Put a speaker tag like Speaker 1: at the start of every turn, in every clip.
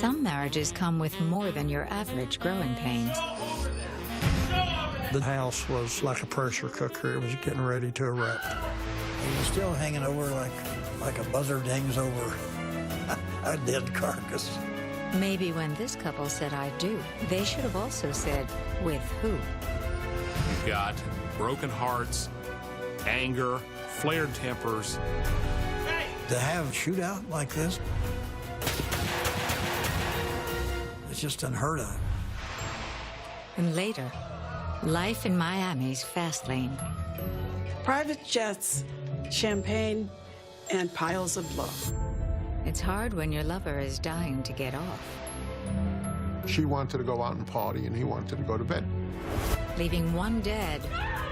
Speaker 1: Some marriages come with more than your average growing pains.
Speaker 2: The house was like a pressure cooker. It was getting ready to erupt.
Speaker 3: He was still hanging over like a buzzard hangs over a dead carcass.
Speaker 1: Maybe when this couple said "I do," they should have also said, "With who?"
Speaker 4: You've got broken hearts, anger, flared tempers.
Speaker 3: To have a shootout like this, it's just unheard of.
Speaker 1: And later, life in Miami's fast lane.
Speaker 5: Private jets, champagne, and piles of blow.
Speaker 1: It's hard when your lover is dying to get off,
Speaker 6: She wanted to go out and party, and he wanted to go to bed.
Speaker 1: leaving one dead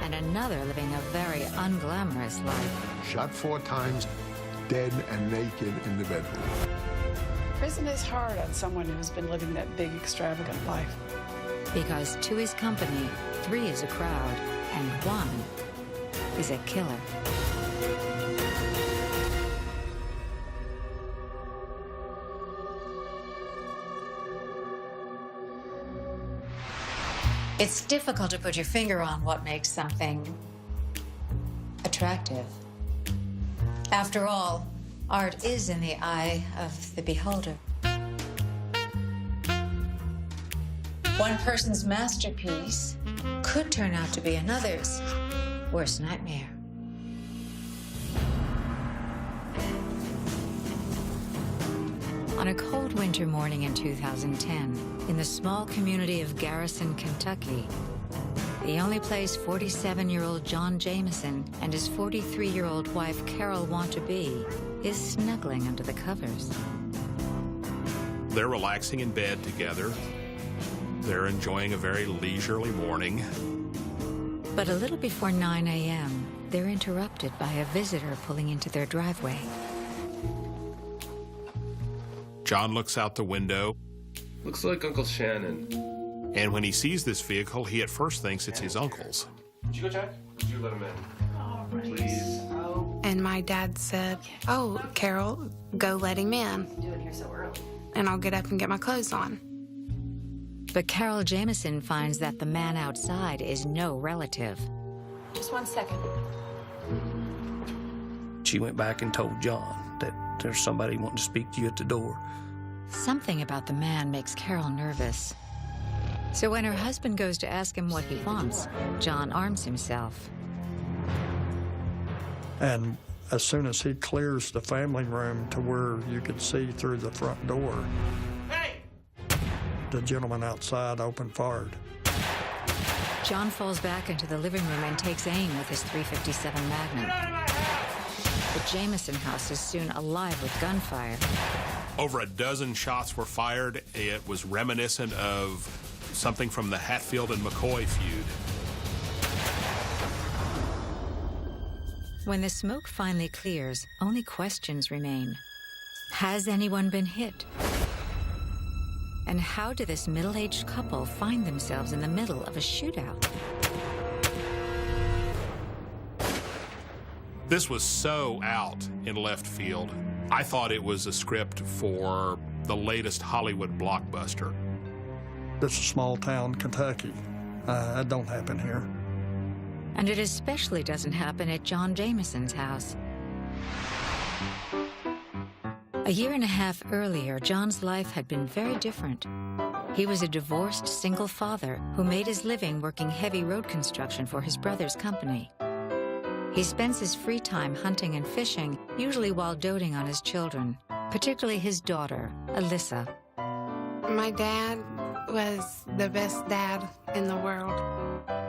Speaker 1: and another living a very unglamorous life.
Speaker 6: Shot 4 times, dead and naked in the bedroom.
Speaker 5: Prison is hard on someone who's been living that big, extravagant life.
Speaker 1: Because 2 is company, 3 is a crowd, and 1 is a killer. It's difficult to put your finger on what makes something attractive. After all, art is in the eye of the beholder. One person's masterpiece could turn out to be another's worst nightmare. On a cold winter morning in 2010, in the small community of Garrison, Kentucky, the only place 47-year-old John Jameson and his 43-year-old wife Carol want to be is snuggling under the covers.
Speaker 4: They're relaxing in bed together. They're enjoying a very leisurely morning.
Speaker 1: But a little before 9 a.m., they're interrupted by a visitor pulling into their driveway.
Speaker 4: John looks out the window,
Speaker 7: Looks like Uncle Shannon.
Speaker 4: and when he sees this vehicle, he at first thinks it's his uncle's.
Speaker 7: Did you go check? Did you let him in? Please.
Speaker 8: And my dad said, "Oh, Carol, go let him in.
Speaker 9: Doing here so early.
Speaker 8: And I'll get up and get my clothes on."
Speaker 1: But Carol Jameson finds that the man outside is no relative.
Speaker 9: Just 1 second.
Speaker 10: She went back and told John that there's somebody wanting to speak to you at the door.
Speaker 1: Something about the man makes Carol nervous. So when her husband goes to ask him what he wants, John arms himself.
Speaker 2: And as soon as he clears the family room to where you could see through the front door, the gentleman outside opened fire.
Speaker 1: John falls back into the living room and takes aim with his .357 Magnum. The Jameson house is soon alive with gunfire.
Speaker 4: Over a dozen shots were fired. It was reminiscent of something from the Hatfield and McCoy feud.
Speaker 1: When the smoke finally clears, only questions remain. Has anyone been hit? And how did this middle-aged couple find themselves in the middle of a shootout?
Speaker 4: This was so out in left field. I thought it was a script for the latest Hollywood blockbuster.
Speaker 2: This is small town Kentucky. That don't happen here.
Speaker 1: And it especially doesn't happen at John Jameson's house. A year and a half earlier, John's life had been very different. He was a divorced single father who made his living working heavy road construction for his brother's company. He spends his free time hunting and fishing, usually while doting on his children, particularly his daughter, Alyssa.
Speaker 8: My dad was the best dad in the world.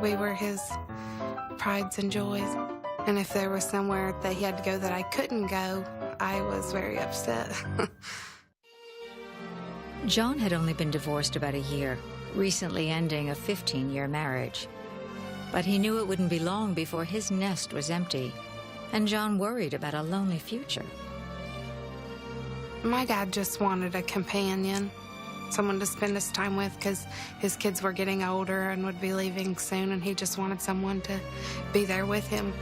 Speaker 8: We were his prides and joys. And if there was somewhere that he had to go that I couldn't go, I was very upset.
Speaker 1: John had only been divorced about a year, recently ending a 15-year marriage. But he knew it wouldn't be long before his nest was empty, and John worried about a lonely future.
Speaker 8: My dad just wanted a companion, someone to spend his time with, because his kids were getting older and would be leaving soon, and he just wanted someone to be there with him.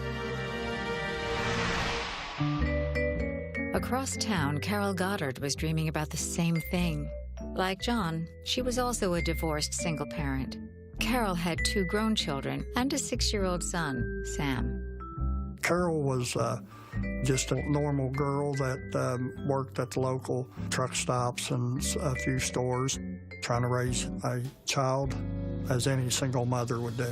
Speaker 1: Across town, Carol Goddard was dreaming about the same thing. Like John, she was also a divorced single parent. Carol had 2 grown children and a 6-year-old son, Sam.
Speaker 2: Carol was just a normal girl that worked at the local truck stops and a few stores, trying to raise a child as any single mother would do.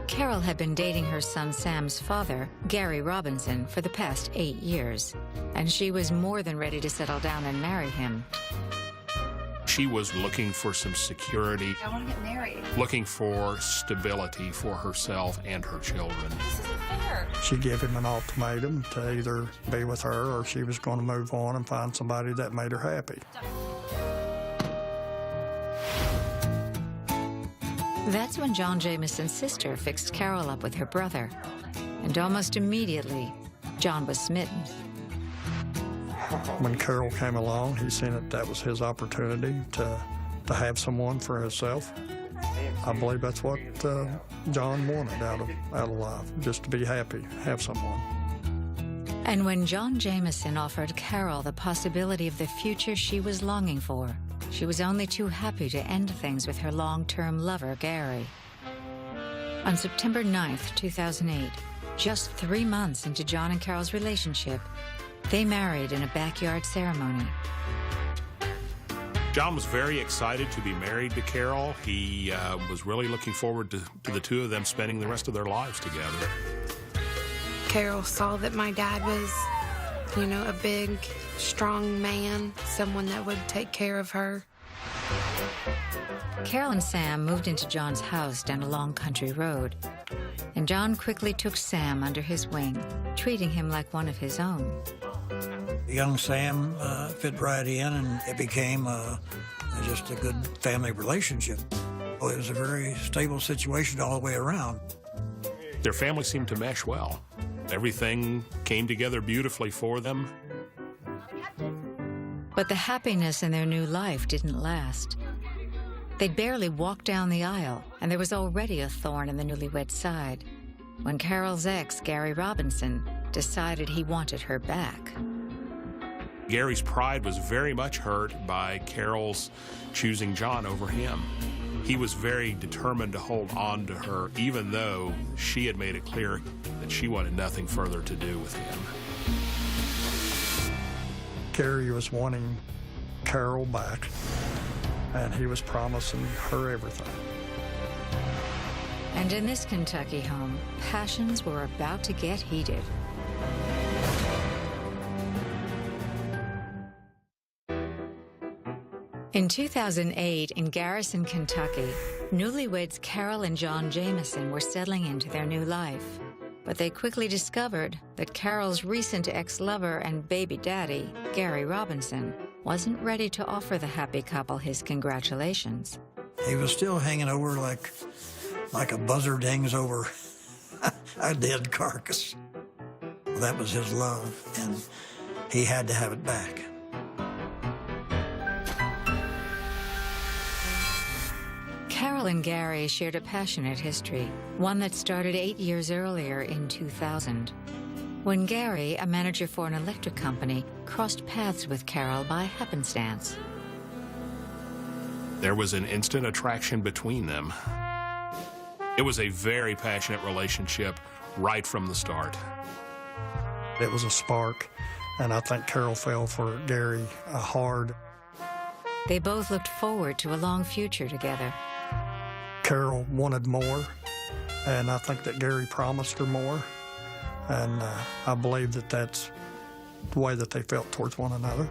Speaker 1: Carol had been dating her son Sam's father, Gary Robinson, for the past 8 years, and she was more than ready to settle down and marry him.
Speaker 4: She was looking for some security,
Speaker 9: I want to get married.
Speaker 4: looking for stability for herself and her children.
Speaker 9: This isn't fair.
Speaker 2: She gave him an ultimatum to either be with her or she was going to move on and find somebody that made her happy.
Speaker 1: That's when John Jameson's sister fixed Carol up with her brother, and almost immediately, John was smitten.
Speaker 2: When Carol came along, he seen that was his opportunity to have someone for himself. I believe that's what John wanted out of life, just to be happy, have someone.
Speaker 1: And when John Jameson offered Carol the possibility of the future she was longing for, she was only too happy to end things with her long-term lover, Gary. On September 9th, 2008, just 3 months into John and Carol's relationship, they married in a backyard ceremony.
Speaker 4: John was very excited to be married to Carol. He was really looking forward to the two of them spending the rest of their lives together.
Speaker 8: Carol saw that my dad was, a big, strong man, someone that would take care of her.
Speaker 1: Carol and Sam moved into John's house down a long country road, and John quickly took Sam under his wing, treating him like one of his own.
Speaker 3: Young Sam fit right in, and it became just a good family relationship. Well, it was a very stable situation all the way around.
Speaker 4: Their family seemed to mesh well. Everything came together beautifully for them.
Speaker 1: But the happiness in their new life didn't last. They'd barely walked down the aisle, and there was already a thorn in the newlywed side, when Carol's ex, Gary Robinson, decided he wanted her back.
Speaker 4: Gary's pride was very much hurt by Carol's choosing John over him. He was very determined to hold on to her, even though she had made it clear that she wanted nothing further to do with him.
Speaker 2: Gary was wanting Carol back, and he was promising her everything.
Speaker 1: And in this Kentucky home, passions were about to get heated. In 2008, in Garrison, Kentucky, newlyweds Carol and John Jameson were settling into their new life. But they quickly discovered that Carol's recent ex-lover and baby daddy, Gary Robinson, wasn't ready to offer the happy couple his congratulations.
Speaker 3: He was still hanging over like a buzzard hangs over a dead carcass. That was his love, and he had to have it back.
Speaker 1: Carol and Gary shared a passionate history, one that started 8 years earlier in 2000, when Gary, a manager for an electric company, crossed paths with Carol by happenstance.
Speaker 4: There was an instant attraction between them. It was a very passionate relationship right from the start.
Speaker 2: It was a spark, and I think Carol fell for Gary hard.
Speaker 1: They both looked forward to a long future together.
Speaker 2: Carol wanted more, and I think that Gary promised her more, and I believe that that's the way that they felt towards one another.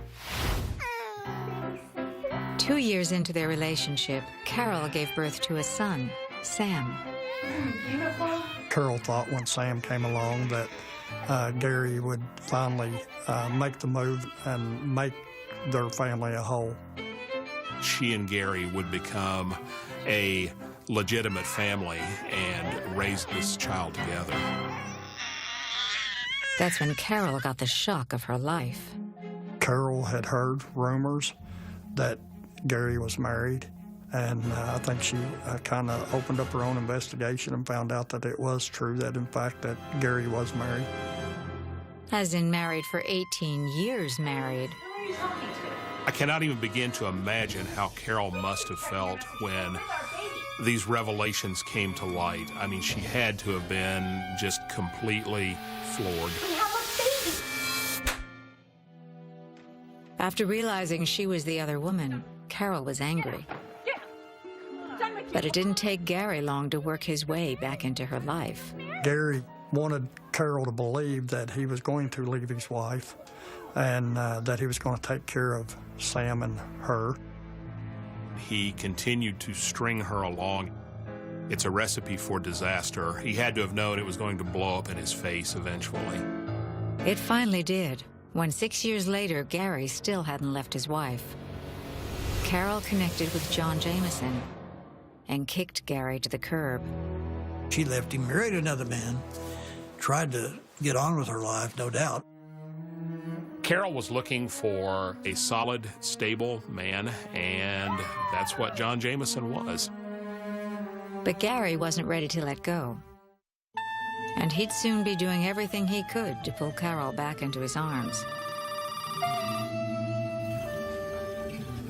Speaker 1: 2 years into their relationship, Carol gave birth to a son, Sam.
Speaker 9: Beautiful.
Speaker 2: Carol thought when Sam came along that Gary would finally make the move and make their family a whole.
Speaker 4: She and Gary would become a legitimate family and raise this child together.
Speaker 1: That's when Carol got the shock of her life.
Speaker 2: Carol had heard rumors that Gary was married, and I think she kind of opened up her own investigation and found out that it was true, that in fact that Gary was married.
Speaker 1: As in married for 18 years married.
Speaker 9: are you talking to?
Speaker 4: I cannot even begin to imagine how Carol must have felt when these revelations came to light. I mean, she had to have been just completely floored.
Speaker 9: We have a baby.
Speaker 1: After realizing she was the other woman, Carol was angry. But it didn't take Gary long to work his way back into her life.
Speaker 2: Gary wanted Carol to believe that he was going to leave his wife and that he was going to take care of Sam and her.
Speaker 4: He continued to string her along. It's a recipe for disaster. He had to have known it was going to blow up in his face eventually.
Speaker 1: It finally did, when 6 years later, Gary still hadn't left his wife. Carol connected with John Jameson and kicked Gary to the curb.
Speaker 3: She left him, married another man, tried to get on with her life, no doubt.
Speaker 4: Carol was looking for a solid, stable man, and that's what John Jameson was.
Speaker 1: But Gary wasn't ready to let go. And he'd soon be doing everything he could to pull Carol back into his arms.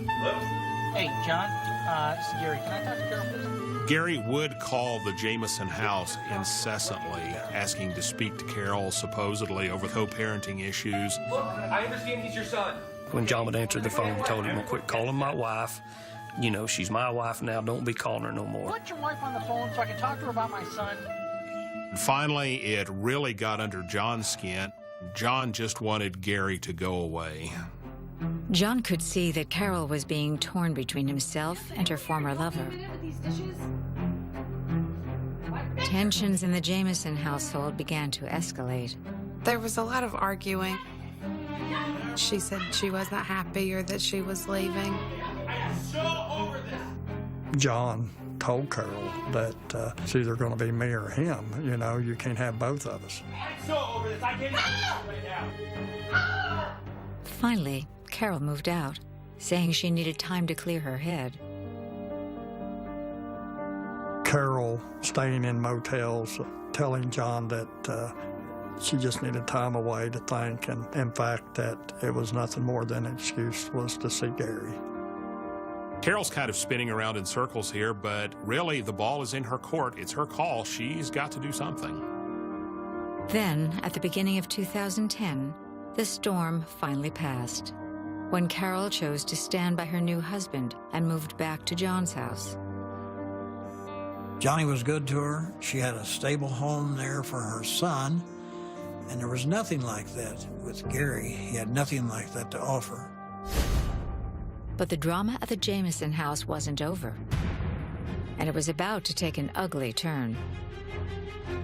Speaker 7: Hello?
Speaker 11: Hey, John, this is Gary. Can I talk to Carol, please?
Speaker 4: Gary would call the Jameson house incessantly, asking to speak to Carol, supposedly over co-parenting issues.
Speaker 7: Look, I understand he's your son.
Speaker 10: When John would answer the phone, he told him to quit calling my wife. You know, she's my wife now. Don't be calling her no more.
Speaker 11: Put your wife on the phone so I can talk to her about my son.
Speaker 4: And finally, it really got under John's skin. John just wanted Gary to go away.
Speaker 1: John could see that Carol was being torn between himself and her former lover. Tensions in the Jameson household began to escalate.
Speaker 8: There was a lot of arguing. She said she wasn't happy or that she was leaving.
Speaker 2: John told Carol that it's either going to be me or him. You know, you can't have both of us.
Speaker 7: I'm so over this. I can't right now.
Speaker 1: Finally, Carol moved out, saying she needed time to clear her head.
Speaker 2: Carol staying in motels, telling John that she just needed time away to think, and in fact that it was nothing more than an excuse was to see Gary.
Speaker 4: Carol's kind of spinning around in circles here, but really the ball is in her court. It's her call. She's got to do something.
Speaker 1: Then, at the beginning of 2010, the storm finally passed, when Carol chose to stand by her new husband and moved back to John's house.
Speaker 3: Johnny was good to her. She had a stable home there for her son, and there was nothing like that with Gary. He had nothing like that to offer.
Speaker 1: But the drama at the Jameson house wasn't over, and it was about to take an ugly turn.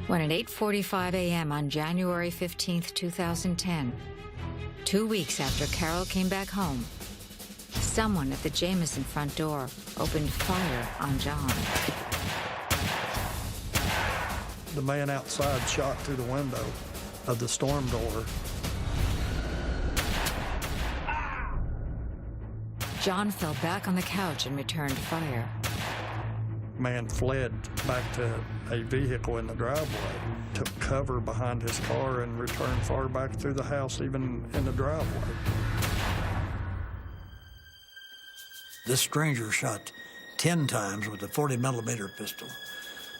Speaker 1: When at 8:45 a.m. on January 15th, 2010, 2 weeks after Carol came back home, someone at the Jameson front door opened fire on John.
Speaker 2: The man outside shot through the window of the storm door.
Speaker 1: John fell back on the couch and returned fire.
Speaker 2: Man fled back to a vehicle in the driveway, took cover behind his car, and returned far back through the house, even in the driveway.
Speaker 3: This stranger shot 10 times with a 40-millimeter pistol.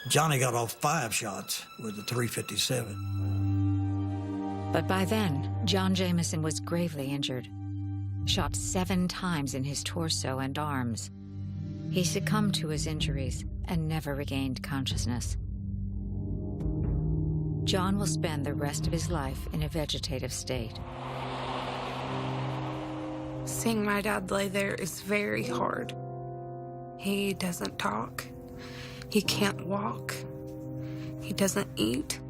Speaker 3: Johnny got off 5 shots with a .357.
Speaker 1: But by then, John Jameson was gravely injured, shot 7 times in his torso and arms. He succumbed to his injuries and never regained consciousness. John will spend the rest of his life in a vegetative state.
Speaker 8: Seeing my dad lay there is very hard. He doesn't talk. He can't walk. He doesn't eat.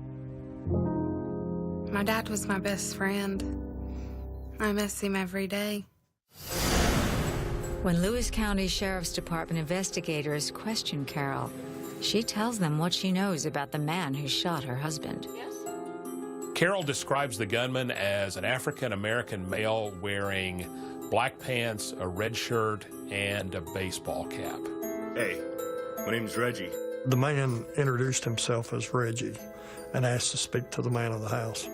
Speaker 8: My dad was my best friend. I miss him every day.
Speaker 1: When Lewis County Sheriff's Department investigators question Carol, she tells them what she knows about the man who shot her husband.
Speaker 4: Carol describes the gunman as an African-American male wearing black pants, a red shirt, and a baseball cap.
Speaker 7: Hey, my name's Reggie.
Speaker 2: The man introduced himself as Reggie and asked to speak to the man of the house.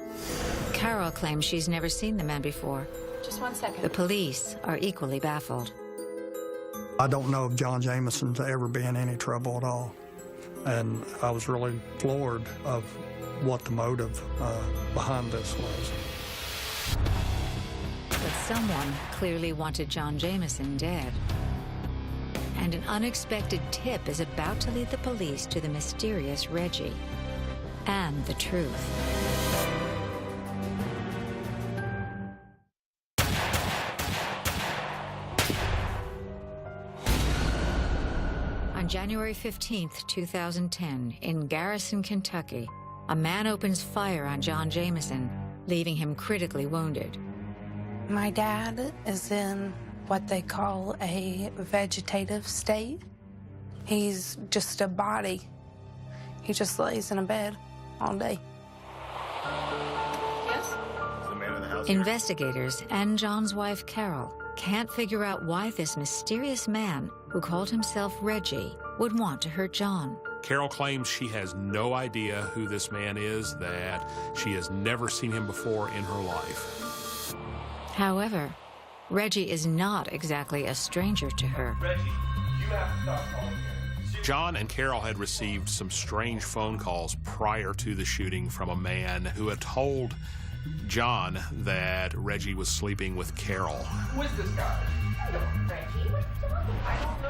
Speaker 1: Carol claims she's never seen the man before.
Speaker 9: Just 1 second.
Speaker 1: The police are equally baffled.
Speaker 2: I don't know of John Jameson's ever been in any trouble at all. And I was really floored of what the motive behind this was.
Speaker 1: But someone clearly wanted John Jameson dead. And an unexpected tip is about to lead the police to the mysterious Reggie and the truth. On January 15th, 2010, in Garrison, Kentucky, a man opens fire on John Jameson, leaving him critically wounded.
Speaker 8: My dad is in what they call a vegetative state. He's just a body. He just lays in a bed all day.
Speaker 9: Yes?
Speaker 7: Is the man in the house?
Speaker 1: Investigators and John's wife, Carol, can't figure out why this mysterious man who called himself Reggie would want to hurt John.
Speaker 4: Carol claims she has no idea who this man is, that she has never seen him before in her life.
Speaker 1: However, Reggie is not exactly a stranger to her.
Speaker 7: Reggie, you have to stop calling him.
Speaker 4: John and Carol had received some strange phone calls prior to the shooting from a man who had told John that Reggie was sleeping with Carol.
Speaker 7: Who is this guy?
Speaker 9: Reggie, what are you talking about? I don't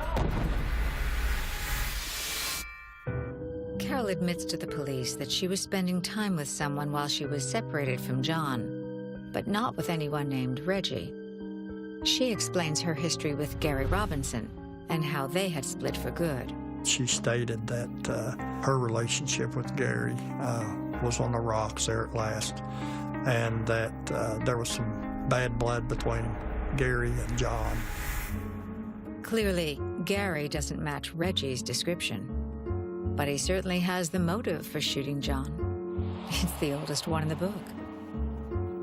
Speaker 9: know.
Speaker 1: Carol admits to the police that she was spending time with someone while she was separated from John, but not with anyone named Reggie. She explains her history with Gary Robinson and how they had split for good.
Speaker 2: She stated that her relationship with Gary was on the rocks there at last, and that there was some bad blood between Gary and John.
Speaker 1: Clearly, Gary doesn't match Reggie's description, but he certainly has the motive for shooting John. It's the oldest one in the book.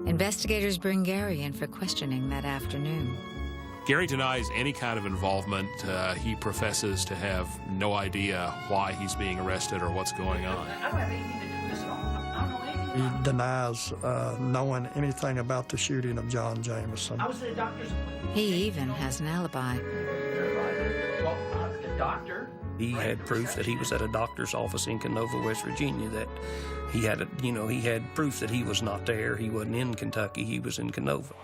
Speaker 1: Investigators bring Gary in for questioning that afternoon.
Speaker 4: Gary denies any kind of involvement. He professes to have no idea why he's being arrested or what's going on.
Speaker 11: I don't have anything to do with this at all. I don't know anything about
Speaker 2: He denies knowing anything about the shooting of John Jameson.
Speaker 11: I was at a doctor's appointment.
Speaker 1: He even has an alibi.
Speaker 11: Well, the doctor.
Speaker 10: He had proof that he was at a doctor's office in Canova, West Virginia, that he had, he had proof that he was not there. He wasn't in Kentucky, he was in Canova.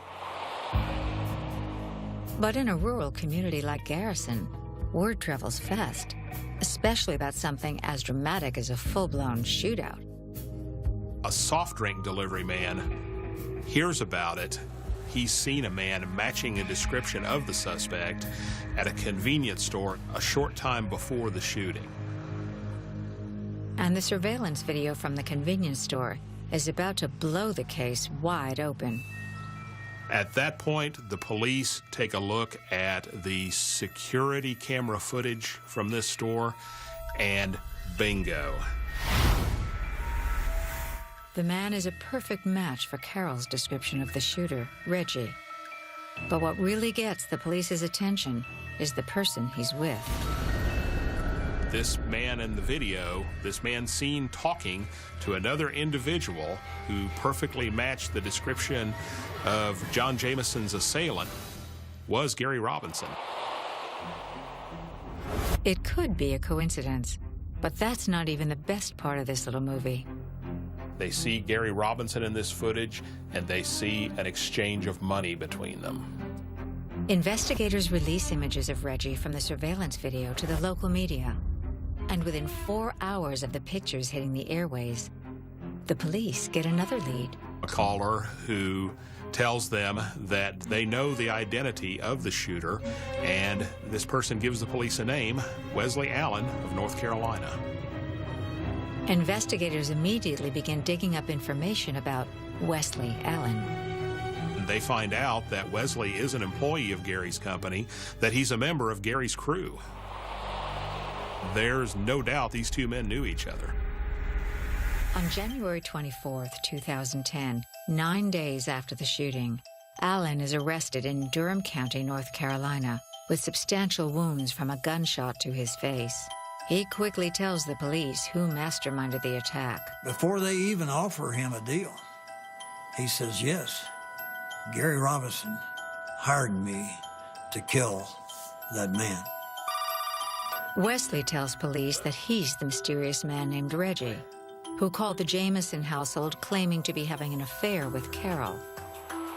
Speaker 1: But in a rural community like Garrison, word travels fast, especially about something as dramatic as a full-blown shootout.
Speaker 4: A soft drink delivery man hears about it. He's seen a man matching a description of the suspect at a convenience store a short time before the shooting.
Speaker 1: And the surveillance video from the convenience store is about to blow the case wide open.
Speaker 4: At that point, the police take a look at the security camera footage from this store, and bingo.
Speaker 1: The man is a perfect match for Carol's description of the shooter, Reggie. But what really gets the police's attention is the person he's with.
Speaker 4: This man in the video, this man seen talking to another individual who perfectly matched the description of John Jameson's assailant, was Gary Robinson.
Speaker 1: It could be a coincidence, but that's not even the best part of this little movie.
Speaker 4: They see Gary Robinson in this footage, and they see an exchange of money between them.
Speaker 1: Investigators release images of Reggie from the surveillance video to the local media. And within 4 hours of the pictures hitting the airways, the police get another lead.
Speaker 4: A caller who tells them that they know the identity of the shooter, and this person gives the police a name, Wesley Allen of North Carolina.
Speaker 1: Investigators immediately begin digging up information about Wesley Allen.
Speaker 4: They find out that Wesley is an employee of Gary's company, that he's a member of Gary's crew. There's no doubt these two men knew each other.
Speaker 1: On January 24th, 2010, 9 days after the shooting, Allen is arrested in Durham County, North Carolina, with substantial wounds from a gunshot to his face. He quickly tells the police who masterminded the attack.
Speaker 3: Before they even offer him a deal, he says, yes, Gary Robinson hired me to kill that man.
Speaker 1: Wesley tells police that he's the mysterious man named Reggie, who called the Jameson household claiming to be having an affair with Carol,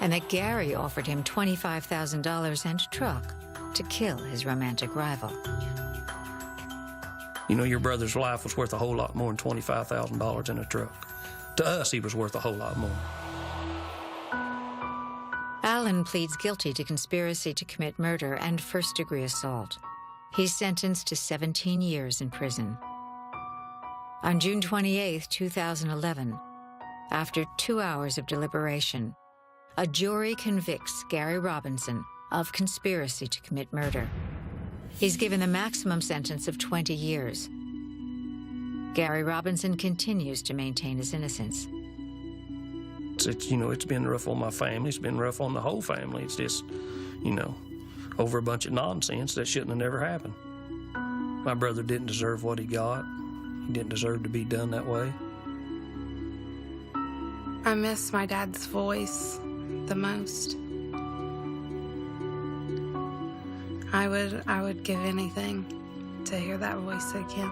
Speaker 1: and that Gary offered him $25,000 and a truck to kill his romantic rival.
Speaker 10: You know, your brother's life was worth a whole lot more than $25,000 in a truck. To us, he was worth a whole lot more.
Speaker 1: Alan pleads guilty to conspiracy to commit murder and first-degree assault. He's sentenced to 17 years in prison. On June 28, 2011, after 2 hours of deliberation, a jury convicts Gary Robinson of conspiracy to commit murder. He's given the maximum sentence of 20 years. Gary Robinson continues to maintain his innocence.
Speaker 10: It's been rough on my family. It's been rough on the whole family. It's just, over a bunch of nonsense that shouldn't have never happened. My brother didn't deserve what he got. He didn't deserve to be done that way.
Speaker 8: I miss my dad's voice the most. I would give anything to hear that voice again.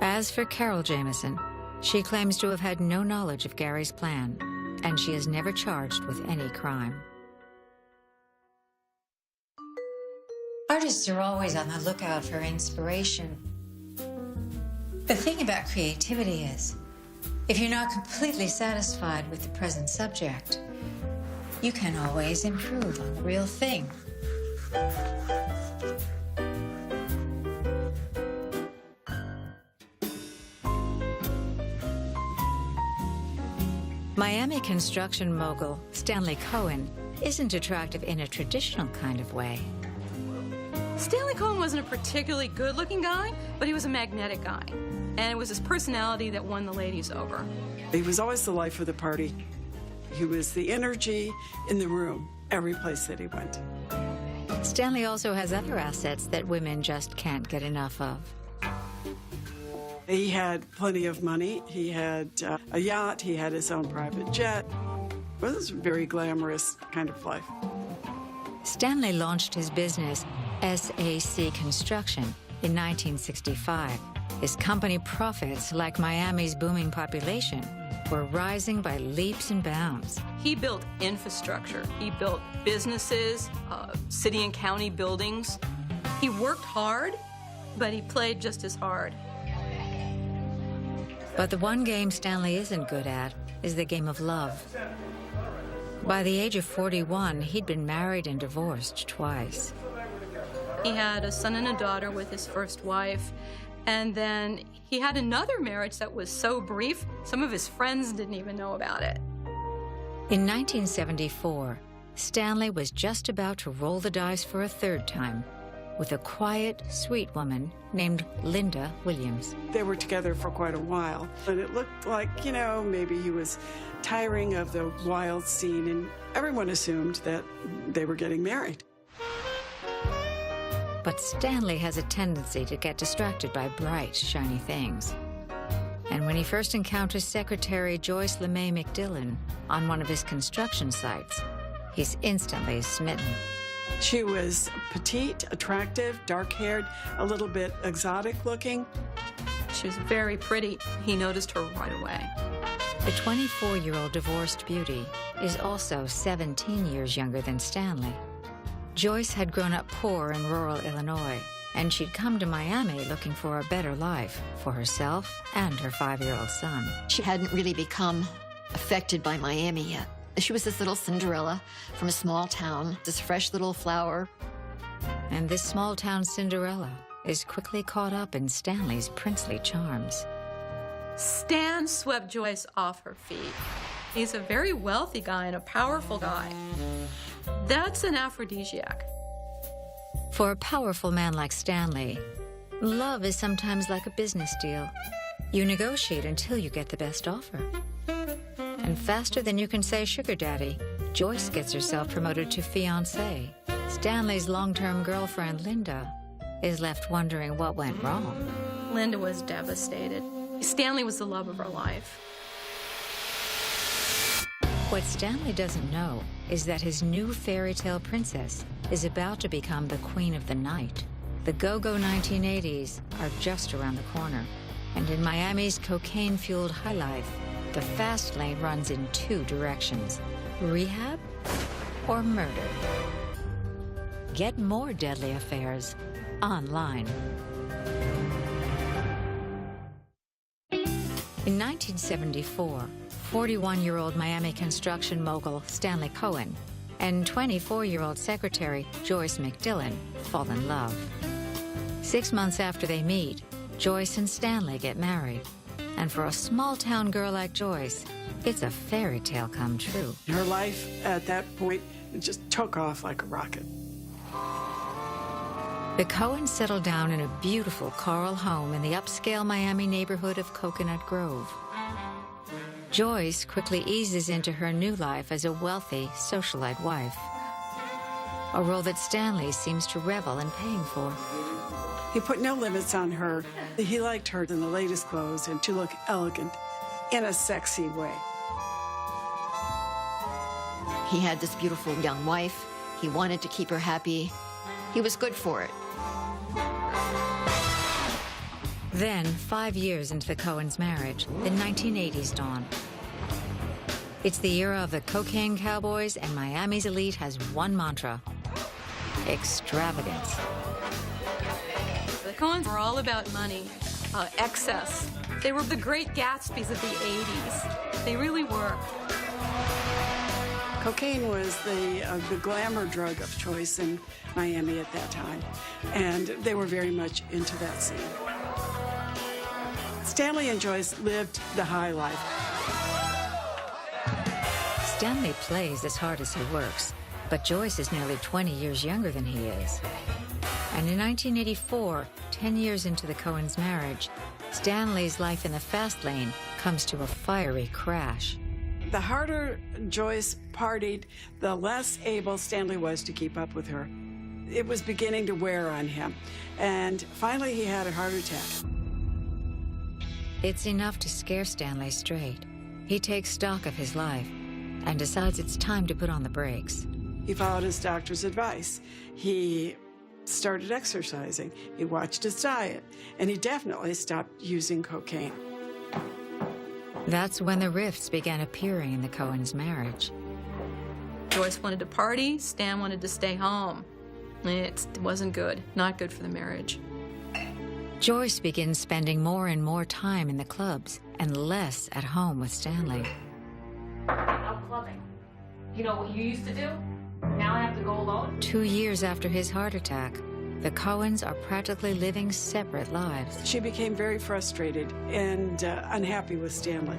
Speaker 1: As for Carol Jameson, she claims to have had no knowledge of Gary's plan, and she is never charged with any crime. Artists are always on the lookout for inspiration. The thing about creativity is, if you're not completely satisfied with the present subject, you can always improve on the real thing. Miami construction mogul Stanley Cohen isn't attractive in a traditional kind of way.
Speaker 12: Stanley Cohen wasn't a particularly good-looking guy, but he was a magnetic guy. And it was his personality that won the ladies over.
Speaker 5: He was always the life of the party. He was the energy in the room, every place that he went.
Speaker 1: Stanley also has other assets that women just can't get enough of.
Speaker 5: He had plenty of money. He had a yacht. He had his own private jet. It was a very glamorous kind of life.
Speaker 1: Stanley launched his business, SAC Construction, in 1965. His company profits, like Miami's booming population, were rising by leaps and bounds.
Speaker 12: He built infrastructure. He built businesses, city and county buildings. He worked hard, but he played just as hard.
Speaker 1: But the one game Stanley isn't good at is the game of love. By the age of 41, he'd been married and divorced twice.
Speaker 12: He had a son and a daughter with his first wife, and then he had another marriage that was so brief, some of his friends didn't even know about it.
Speaker 1: In 1974, Stanley was just about to roll the dice for a third time with a quiet, sweet woman named Linda Williams.
Speaker 5: They were together for quite a while, and it looked like, maybe he was tiring of the wild scene, and everyone assumed that they were getting married.
Speaker 1: But Stanley has a tendency to get distracted by bright, shiny things. And when he first encounters Secretary Joyce LeMay McDillon on one of his construction sites, he's instantly smitten.
Speaker 5: She was petite, attractive, dark-haired, a little bit exotic looking.
Speaker 12: She was very pretty. He noticed her right away.
Speaker 1: The 24-year-old divorced beauty is also 17 years younger than Stanley. Joyce had grown up poor in rural Illinois, and she'd come to Miami looking for a better life for herself and her 5-year-old son.
Speaker 9: She hadn't really become affected by Miami yet. She was this little Cinderella from a small town, this fresh little flower.
Speaker 1: And this small-town Cinderella is quickly caught up in Stanley's princely charms.
Speaker 12: Stan swept Joyce off her feet. He's a very wealthy guy and a powerful guy. That's an aphrodisiac.
Speaker 1: For a powerful man like Stanley, love is sometimes like a business deal. You negotiate until you get the best offer. And faster than you can say sugar daddy, Joyce gets herself promoted to fiancé. Stanley's long-term girlfriend, Linda, is left wondering what went wrong.
Speaker 12: Linda was devastated. Stanley was the love of her life.
Speaker 1: What Stanley doesn't know is that his new fairy tale princess is about to become the queen of the night. The go-go 1980s are just around the corner. And in Miami's cocaine-fueled high life, the fast lane runs in two directions: rehab or murder. Get more deadly affairs online. In 1974, 41-year-old Miami construction mogul Stanley Cohen and 24-year-old secretary Joyce McDillon fall in love. 6 months after they meet, Joyce and Stanley get married. And for a small-town girl like Joyce, it's a fairy tale come true.
Speaker 5: Her life at that point just took off like a rocket.
Speaker 1: The Cohens settled down in a beautiful coral home in the upscale Miami neighborhood of Coconut Grove. Joyce quickly eases into her new life as a wealthy socialite wife, a role that Stanley seems to revel in paying for.
Speaker 5: He put no limits on her. He liked her in the latest clothes and to look elegant in a sexy way.
Speaker 9: He had this beautiful young wife. He wanted to keep her happy. He was good for it.
Speaker 1: Then, 5 years into the Cohens' marriage, the 1980s dawn. It's the era of the cocaine cowboys, and Miami's elite has one mantra: extravagance.
Speaker 12: The Cohens were all about money, excess. They were the great Gatsbys of the 80s. They really were.
Speaker 5: Cocaine was the glamour drug of choice in Miami at that time, and they were very much into that scene. Stanley and Joyce lived the high life.
Speaker 1: Stanley plays as hard as he works, but Joyce is nearly 20 years younger than he is. And in 1984, 10 years into the Cohens' marriage, Stanley's life in the fast lane comes to a fiery crash.
Speaker 5: The harder Joyce partied, the less able Stanley was to keep up with her. It was beginning to wear on him, and finally he had a heart attack.
Speaker 1: It's enough to scare Stanley straight. He takes stock of his life and decides it's time to put on the brakes.
Speaker 5: He followed his doctor's advice. He started exercising. He watched his diet, and he definitely stopped using cocaine.
Speaker 1: That's when the rifts began appearing in the Cohens' marriage.
Speaker 12: Joyce wanted to party, Stan wanted to stay home. It wasn't good, not good for the marriage.
Speaker 1: Joyce begins spending more and more time in the clubs and less at home with Stanley.
Speaker 13: Out clubbing. You know what you used to do? Now I have to go alone?
Speaker 1: 2 years after his heart attack, the Cohens are practically living separate lives.
Speaker 5: She became very frustrated and unhappy with Stanley.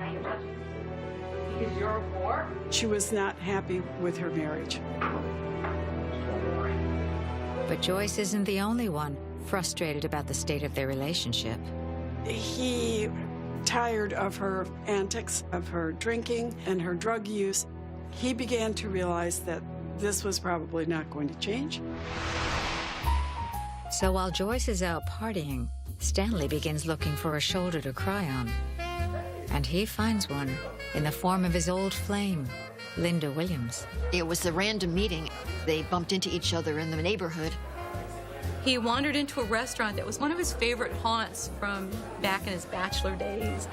Speaker 13: Because you're poor?
Speaker 5: She was not happy with her marriage.
Speaker 1: But Joyce isn't the only one frustrated about the state of their relationship.
Speaker 5: He tired of her antics, of her drinking and her drug use. He began to realize that this was probably not going to change.
Speaker 1: So while Joyce is out partying, Stanley begins looking for a shoulder to cry on. And he finds one in the form of his old flame, Linda Williams.
Speaker 9: It was a random meeting. They bumped into each other in the neighborhood.
Speaker 12: He wandered into a restaurant that was one of his favorite haunts from back in his bachelor days.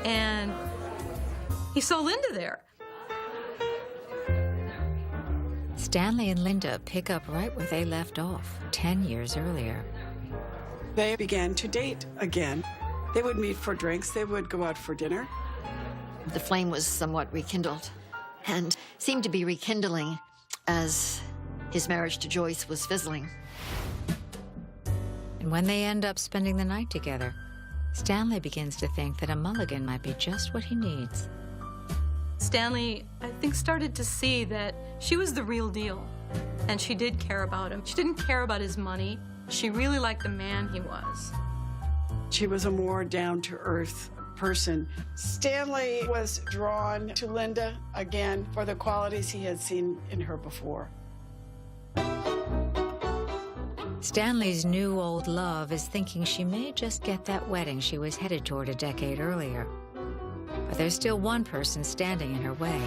Speaker 12: And he saw Linda there.
Speaker 1: Stanley and Linda pick up right where they left off 10 years earlier.
Speaker 5: They began to date again. They would meet for drinks. They would go out for dinner.
Speaker 9: The flame was somewhat rekindled and seemed to be rekindling as his marriage to Joyce was fizzling.
Speaker 1: And when they end up spending the night together, Stanley begins to think that a mulligan might be just what he needs.
Speaker 12: Stanley, I think, started to see that she was the real deal, and she did care about him. She didn't care about his money. She really liked the man he was.
Speaker 5: She was a more down-to-earth person. Stanley was drawn to Linda again for the qualities he had seen in her before.
Speaker 1: Stanley's new old love is thinking she may just get that wedding she was headed toward a decade earlier. But there's still one person standing in her way.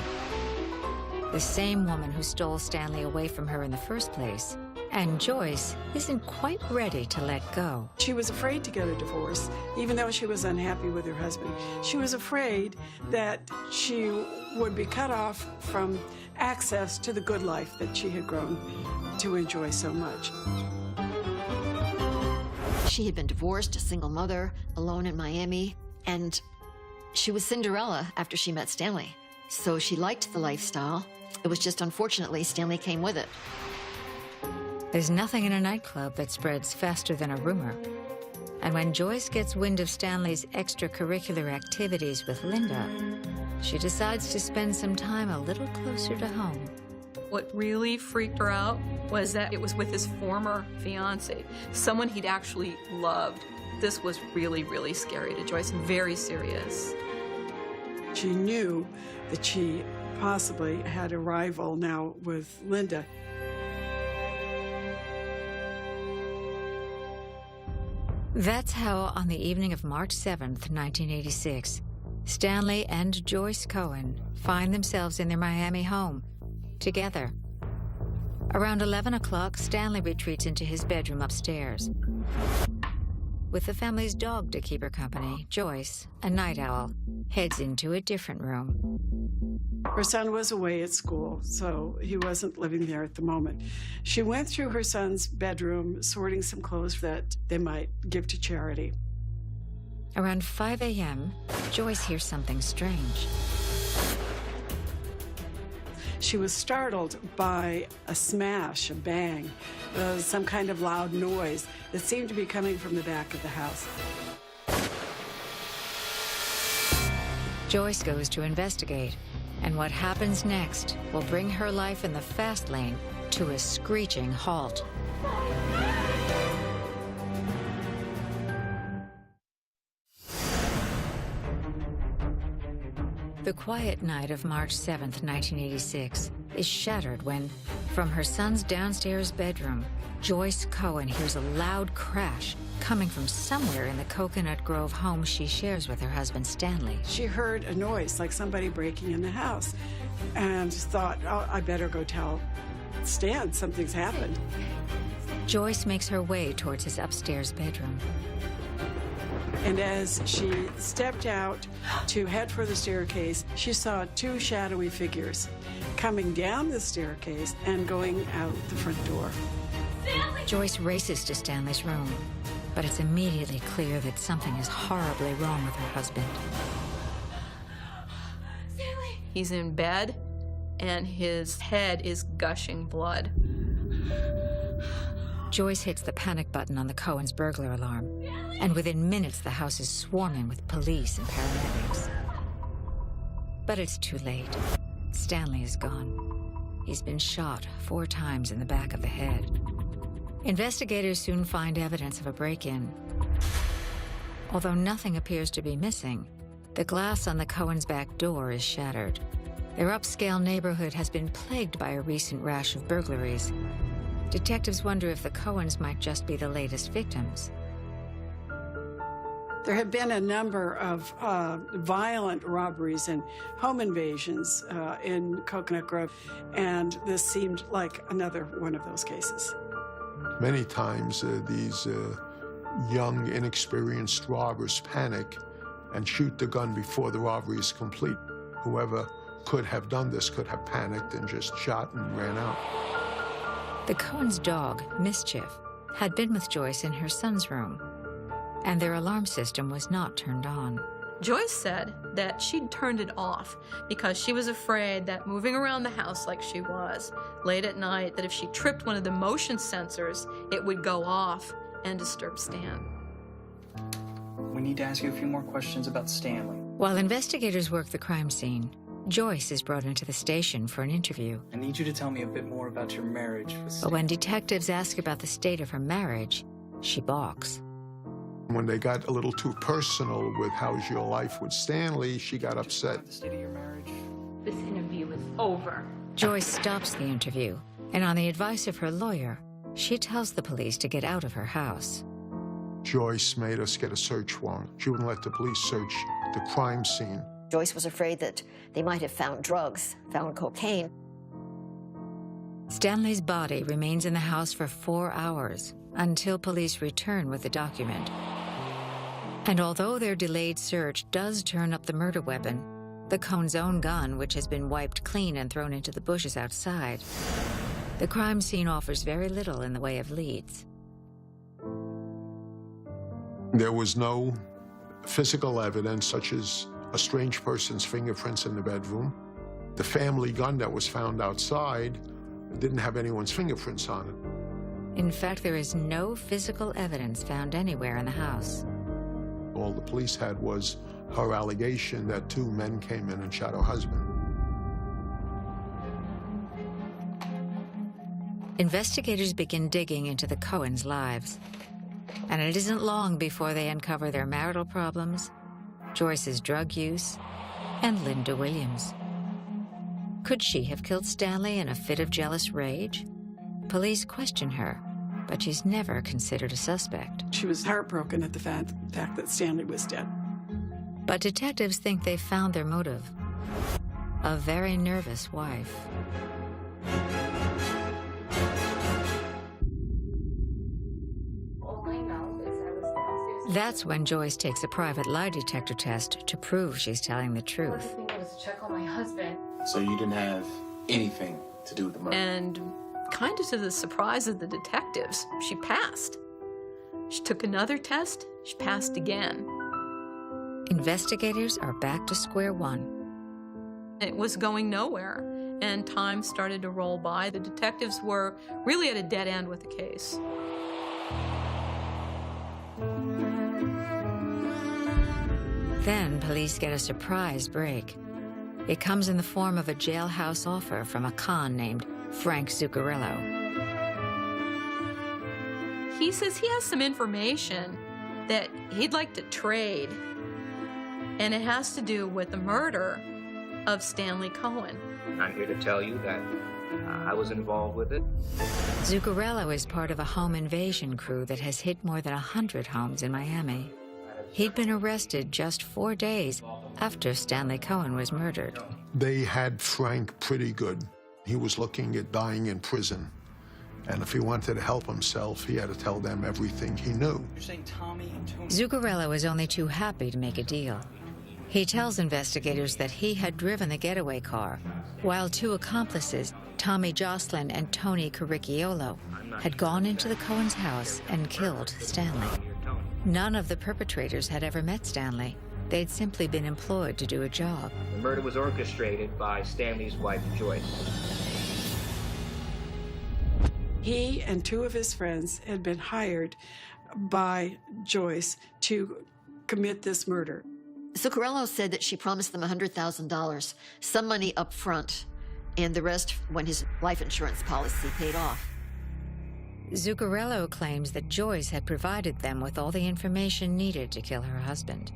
Speaker 1: the same woman who stole Stanley away from her in the first place. And Joyce isn't quite ready to let go.
Speaker 5: She was afraid to get a divorce, even though she was unhappy with her husband. She was afraid that she would be cut off from access to the good life that she had grown to enjoy so much.
Speaker 9: She had been divorced, a single mother, alone in Miami, and she was Cinderella after she met Stanley. So she liked the lifestyle. It was just unfortunately Stanley came with it.
Speaker 1: There's nothing in a nightclub that spreads faster than a rumor. And when Joyce gets wind of Stanley's extracurricular activities with Linda, she decides to spend some time a little closer to home.
Speaker 12: What really freaked her out was that it was with his former fiance, someone he'd actually loved. This was really, really scary to Joyce, very serious.
Speaker 5: She knew that she possibly had a rival now with Linda.
Speaker 1: That's how, on the evening of March 7th, 1986, Stanley and Joyce Cohen find themselves in their Miami home, together. Around 11 o'clock, Stanley retreats into his bedroom upstairs. With the family's dog to keep her company, Joyce, a night owl, heads into a different room.
Speaker 5: Her son was away at school, so he wasn't living there at the moment. She went through her son's bedroom, sorting some clothes that they might give to charity.
Speaker 1: Around 5 a.m., Joyce hears something strange.
Speaker 5: She was startled by a smash, a bang, some kind of loud noise that seemed to be coming from the back of the house.
Speaker 1: Joyce goes to investigate, and what happens next will bring her life in the fast lane to a screeching halt. The quiet night of March 7th, 1986, is shattered when, from her son's downstairs bedroom, Joyce Cohen hears a loud crash coming from somewhere in the Coconut Grove home she shares with her husband, Stanley.
Speaker 5: She heard a noise like somebody breaking in the house and thought, oh, I better go tell Stan something's happened.
Speaker 1: Joyce makes her way towards his upstairs bedroom.
Speaker 5: And as she stepped out to head for the staircase, she saw two shadowy figures coming down the staircase and going out the front door.
Speaker 13: Stanley!
Speaker 1: Joyce races to Stanley's room, but it's immediately clear that something is horribly wrong with her husband.
Speaker 12: Stanley! He's in bed, and his head is gushing blood.
Speaker 1: Joyce hits the panic button on the Cohen's burglar alarm, and within minutes the house is swarming with police and paramedics. But it's too late. Stanley is gone. He's been shot 4 times in the back of the head. Investigators soon find evidence of a break-in. Although nothing appears to be missing, the glass on the Cohen's back door is shattered. Their upscale neighborhood has been plagued by a recent rash of burglaries. Detectives wonder if the Cohens might just be the latest victims.
Speaker 5: There had been a number of violent robberies and home invasions in Coconut Grove, and this seemed like another one of those cases.
Speaker 6: Many times these young, inexperienced robbers panic and shoot the gun before the robbery is complete. Whoever could have done this could have panicked and just shot and ran out.
Speaker 1: The Cohen's dog, Mischief, had been with Joyce in her son's room, and their alarm system was not turned on.
Speaker 12: Joyce said that she'd turned it off because she was afraid that moving around the house like she was late at night, that if she tripped one of the motion sensors, it would go off and disturb Stan.
Speaker 11: We need to ask you a few more questions about Stanley.
Speaker 1: While investigators work the crime scene, Joyce is brought into the station for an interview.
Speaker 11: I need you to tell me a bit more about your marriage with Stanley.
Speaker 1: But when detectives ask about the state of her marriage, she balks.
Speaker 6: When they got a little too personal with how's your life with Stanley, she got upset.
Speaker 11: The state of your marriage.
Speaker 13: This interview is over.
Speaker 1: Joyce stops the interview, and on the advice of her lawyer, she tells the police to get out of her house.
Speaker 6: Joyce made us get a search warrant. She wouldn't let the police search the crime scene.
Speaker 9: Joyce was afraid that they might have found drugs, found cocaine.
Speaker 1: Stanley's body remains in the house for 4 hours until police return with the document. And although their delayed search does turn up the murder weapon, the Cohen's own gun, which has been wiped clean and thrown into the bushes outside, the crime scene offers very little in the way of leads.
Speaker 6: There was no physical evidence, such as a strange person's fingerprints in the bedroom. The family gun that was found outside didn't have anyone's fingerprints on it.
Speaker 1: In fact, there is no physical evidence found anywhere in the house.
Speaker 6: All the police had was her allegation that 2 men came in and shot her husband.
Speaker 1: Investigators begin digging into the Cohens' lives. And it isn't long before they uncover their marital problems, Joyce's drug use, and Linda Williams. Could she have killed Stanley in a fit of jealous rage? Police question her, but she's never considered a suspect.
Speaker 5: She was heartbroken at the fact that Stanley was dead.
Speaker 1: But detectives think they've found their motive: a very nervous wife. That's when Joyce takes a private lie detector test to prove she's telling the truth.
Speaker 13: I was to check on my husband.
Speaker 7: So you didn't have anything to do with the murder?
Speaker 12: And kind of to the surprise of the detectives, she passed. She took another test, she passed again.
Speaker 1: Investigators are back to square one.
Speaker 12: It was going nowhere, and time started to roll by. The detectives were really at a dead end with the case.
Speaker 1: Then police get a surprise break. It comes in the form of a jailhouse offer from a con named Frank Zuccarello.
Speaker 12: He says he has some information that he'd like to trade, and it has to do with the murder of Stanley Cohen.
Speaker 14: I'm here to tell you that I was involved with it.
Speaker 1: Zuccarello is part of a home invasion crew that has hit more than 100 homes in Miami. He'd been arrested just 4 days after Stanley Cohen was murdered.
Speaker 6: They had Frank pretty good. He was looking at dying in prison. And if he wanted to help himself, he had to tell them everything he knew.
Speaker 11: You're saying Tommy and Tony?
Speaker 1: Zuccarello is only too happy to make a deal. He tells investigators that he had driven the getaway car, while 2 accomplices, Tommy Jocelyn and Tony Caricciolo, had gone into the Cohen's house and killed Stanley. None of the perpetrators had ever met Stanley. They'd simply been employed to do a job.
Speaker 14: The murder was orchestrated by Stanley's wife, Joyce.
Speaker 5: He and 2 of his friends had been hired by Joyce to commit this murder.
Speaker 9: Zuccarello said that she promised them $100,000, some money up front, and the rest when his life insurance policy paid off.
Speaker 1: Zuccarello claims that Joyce had provided them with all the information needed to kill her husband.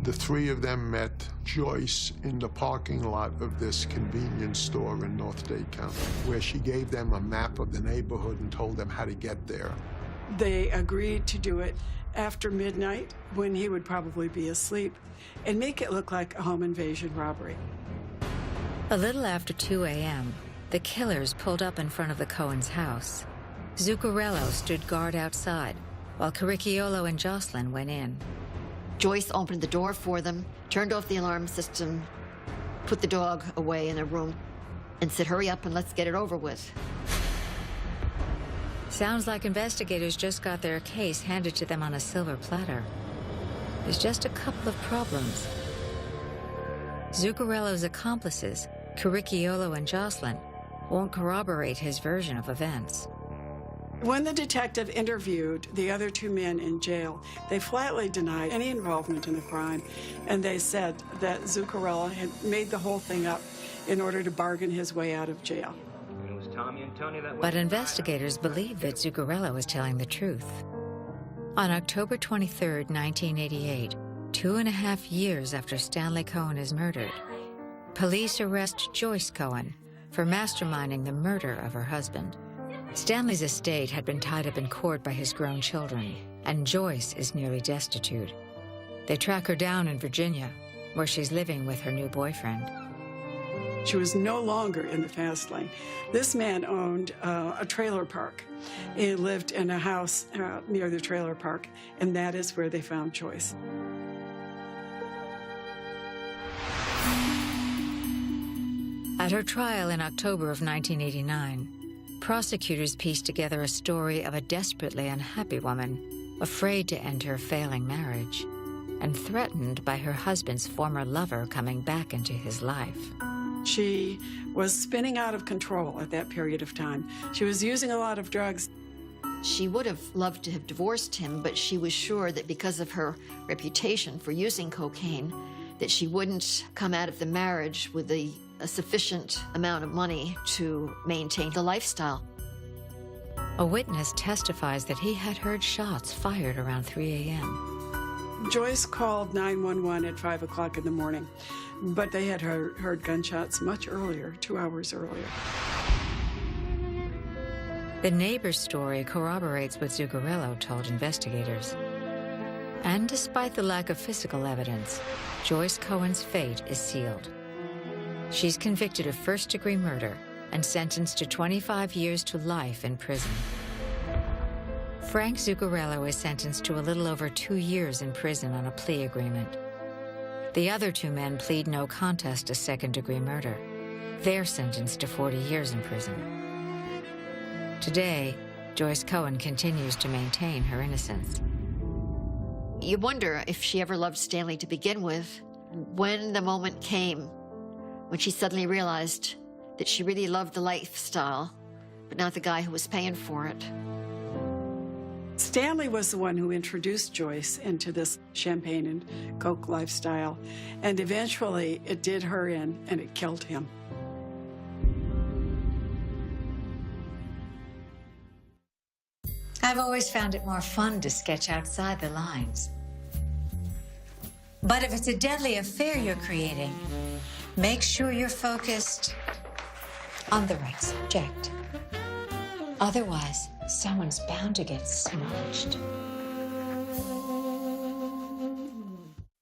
Speaker 6: The 3 of them met Joyce in the parking lot of this convenience store in North Dade County, where she gave them a map of the neighborhood and told them how to get there.
Speaker 5: They agreed to do it after midnight, when he would probably be asleep, and make it look like a home invasion robbery.
Speaker 1: A little after 2 a.m., the killers pulled up in front of the Cohen's house. Zuccarello stood guard outside, while Caricciolo and Jocelyn went in.
Speaker 9: Joyce opened the door for them, turned off the alarm system, put the dog away in a room, and said, "Hurry up and let's get it over with."
Speaker 1: Sounds like investigators just got their case handed to them on a silver platter. There's just a couple of problems. Zuccarello's accomplices, Caricciolo and Jocelyn, won't corroborate his version of events.
Speaker 5: When the detective interviewed the other 2 men in jail, they flatly denied any involvement in the crime, and they said that Zuccarello had made the whole thing up in order to bargain his way out of jail.
Speaker 14: It was Tommy and Tony that
Speaker 1: But investigators believe that Zuccarello was telling the truth. On October 23, 1988, 2.5 years after Stanley Cohen is murdered, police arrest Joyce Cohen for masterminding the murder of her husband. Stanley's estate had been tied up in court by his grown children, and Joyce is nearly destitute. They track her down in Virginia, where she's living with her new boyfriend.
Speaker 5: She was no longer in the fast lane. This man owned a trailer park. He lived in a house near the trailer park, and that is where they found Joyce.
Speaker 1: At her trial in October of 1989, prosecutors pieced together a story of a desperately unhappy woman, afraid to end her failing marriage, and threatened by her husband's former lover coming back into his life.
Speaker 5: She was spinning out of control at that period of time. She was using a lot of drugs.
Speaker 9: She would have loved to have divorced him, but she was sure that because of her reputation for using cocaine, that she wouldn't come out of the marriage with a sufficient amount of money to maintain the lifestyle.
Speaker 1: A witness testifies that he had heard shots fired around 3 a.m.
Speaker 5: Joyce called 911 at 5 o'clock in the morning, but they had heard gunshots much earlier, 2 hours earlier.
Speaker 1: The neighbor's story corroborates what Zuccarello told investigators. And despite the lack of physical evidence, Joyce Cohen's fate is sealed. She's convicted of first-degree murder and sentenced to 25 years to life in prison. Frank Zuccarello is sentenced to a little over 2 years in prison on a plea agreement. The other 2 men plead no contest to second-degree murder. They're sentenced to 40 years in prison. Today, Joyce Cohen continues to maintain her innocence.
Speaker 9: You wonder if she ever loved Stanley to begin with, when the moment came when she suddenly realized that she really loved the lifestyle, but not the guy who was paying for it.
Speaker 5: Stanley was the one who introduced Joyce into this champagne and coke lifestyle, and eventually it did her in and it killed him.
Speaker 1: I've always found it more fun to sketch outside the lines. But if it's a deadly affair you're creating, make sure you're focused on the right subject. Otherwise, someone's bound to get smudged.